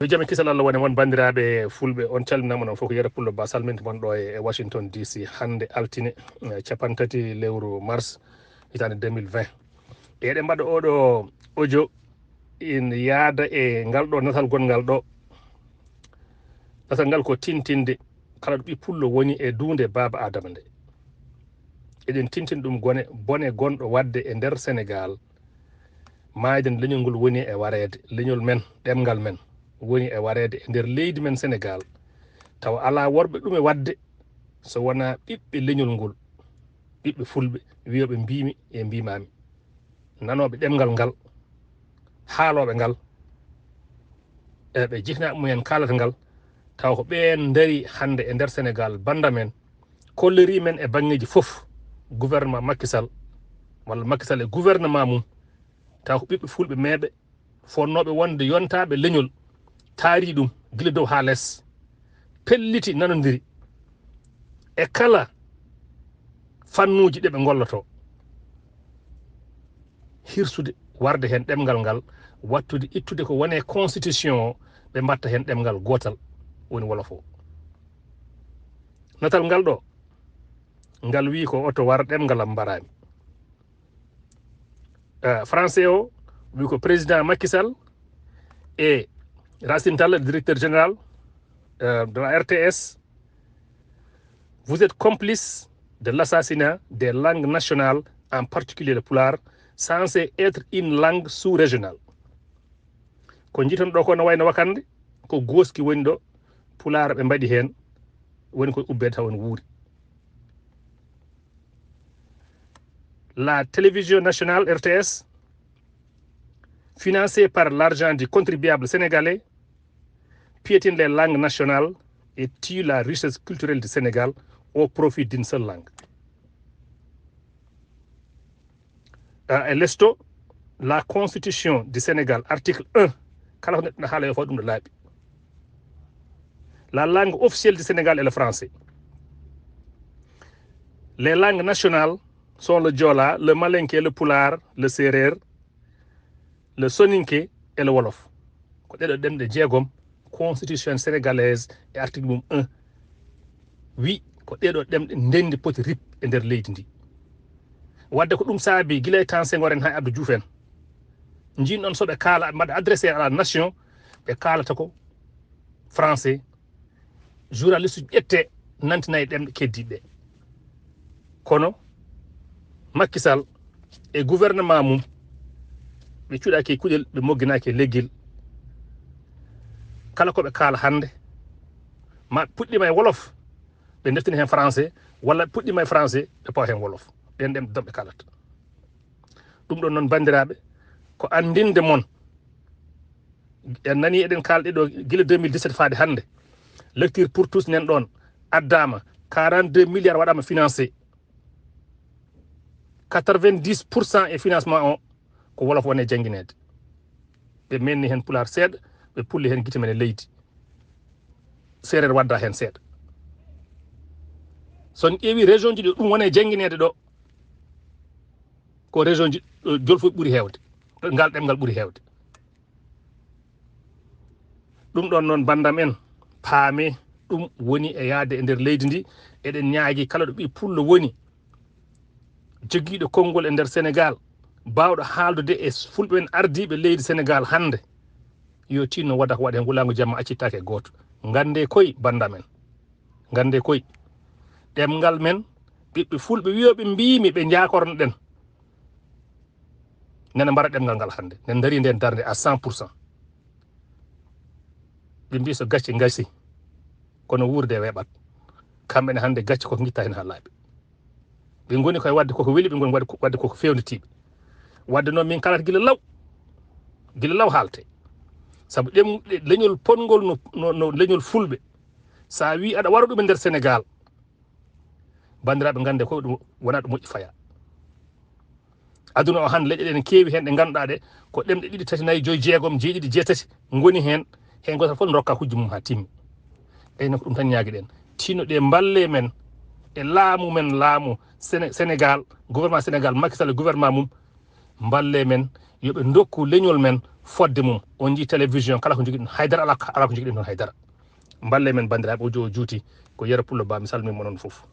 yo jami kisal Allah woni won bandiraɓe fulɓe on calminama noon fof ko yere pullo ba salminta mon ɗo e Washington DC hande altine capantati lewru mars hitande 2020 eɗen mbaɗa oɗo audio in yaada e ngal ɗo natal gongal ɗo natal ngal ko tintinde kala ɗo ɓi pullo woni e dunde baba adama nde eɗen tintin ɗum bone gonɗo wadde e nder Sénégal mayde leñol ngol woni e warede leñol men ɗemgal men woni e warede e nder leydi men Sénégal taw ala worɓe ɗum e wadde so wona ɓiɓɓe leñol ngol ɓiɓɓe fulɓe wiyoɓe mbimi e mbimami nanoɓe ɗemgal ngal haaloɓe ngal ɓe jihnaɓe mumen kalata ngal taw ko ɓen daari hande e nder Sénégal banda men kolleri men e bangeji foof gouvernement Macky Sall walla Macky Sall e gouvernement mum taw ko ɓiɓɓe fulɓe meeɓe fonnoɓe wonde yontaɓe leñol taari ɗum gila dow ha less pelliti nanodiri e kala fannuji ɗe ɓe golloto hirsude warde hen ɗemgal ngal wattude ittude ko wone constitution o ɓe mbatta hen ɗemgal gotal woni wolof o natal ngal ɗo ngal wi ko oto war ɗemgal am mbarami français o wi ko président Macky Sall et Racine Talla, directeur général de la RTS, vous êtes complice de l'assassinat des langues nationales, en particulier le pulaar, censé être une langue sous-régionale. Ko jiton ɗo ko no wayno wakande ko goski woni ɗo pulaar ɓe mbaɗi hen woni koye ubbede taw ne wuuri. La télévision nationale RTS, financée par l'argent du contribuable sénégalais, piétine les langues nationales et tue la richesse culturelle du Sénégal au profit d'une seule langue. Et lesto, la constitution du Sénégal, article 1, la langue officielle du Sénégal est le français. Les langues nationales sont le Diola, le Malinké, le Pulaar, le Serer, le Soninké et le Wolof. Côté de dem de Djegom, constitution sénégalaise et article 1. Oui, côté de dem ndendi poti rip e nder leydi ndi. Wadde ko ɗum saabi gila e temps Senghor en hay Abdou Diouf en. Jin on so ɓe kaala mbaɗa adressé à la nation ɓe kaalata ko français journaliste ƴette nantinayi ɗemɗe keddiɗe ɗe. Kono Macky Sall e gouvernement mum ɓe cuɗaki kuɗel ɓe mogginaki leggel kala ko ɓe kaala hande ma puɗɗima e wolof ɓe deftini hen français walla puɗɗima e français ɓe pawa hen wolof ɓen ɗem dam ɓe kalata ɗum ɗon noon bandiraɓe ko andinde mon en nani eɗen kalɗe ɗo guila 2017 faade hande lecture pour tous nen ɗon addama 42 milliards waɗama financé 90% e financement o ko wolof wone jangguinede ɓe menni hen pulaar seeɗa ɓe pulli hen guite men e leydi seereer wadda hen seeɗa son ƴeewi région ji ɗo ɗum wone jangguinede ɗo ko région ji jolfoɓe ɓuuri hewde ngal ɗemgal ɓuuri hewde ɗum ɗon noon bandam en paame ɗum woni e yaade e nder leydi ndi eɗen ñaagui kala ɗo ɓi pullo woni joguiɗo konngol e nder Sénégal bawɗo haaldude e fulɓe men ardiɓe leydi Sénégal hande yo tinno waɗa ko waɗa hen wulango jamma accittake e goto gande koye banda men gande koye ɗemgal men ɓiɓɓe fulɓe wiyoɓe mbimi ɓe jakorno ɗen nene mbara ɗemgal ngal hande nen daari nden darde à 100%. ɓe mbi so gacce gasi kono wurde weɓat kamɓene hande gacce koko guitta hen ha laaɓi ɓe goni koye wadde koko weeli ɓe goni wadde koko fewnitiɓe wadde noon min kalata gila law haalte saabu ɗem leñol pongol no leñol fulɓe sa wi aɗa wara ɗum e nder Sénégal bandiraɓe gande ko ɗum wona ɗum moƴƴi faya aduna o hande leƴƴe ɗe keewi hen ɗe ganduɗa ɗe ko ɗemɗe 2 3 4 5 6 7 jeeɗiɗi jeetati goni hen hen gotal fof dokka hujju mum ha timmi eyno ko ɗum tan ñaagui ɗen tinno ɗe balle men e laamu men laamu Sénégal gouvernement Sénégal Macky Sall gouvernement mum balle men yoɓe dokku leñol men fodde mum on jii télévision kala ko jogui ɗum haydara ala ko jogui ɗum ɗon haydara balle men bandiraɓe o jo juuti ko Yero Pullo ba mi salmini monon foof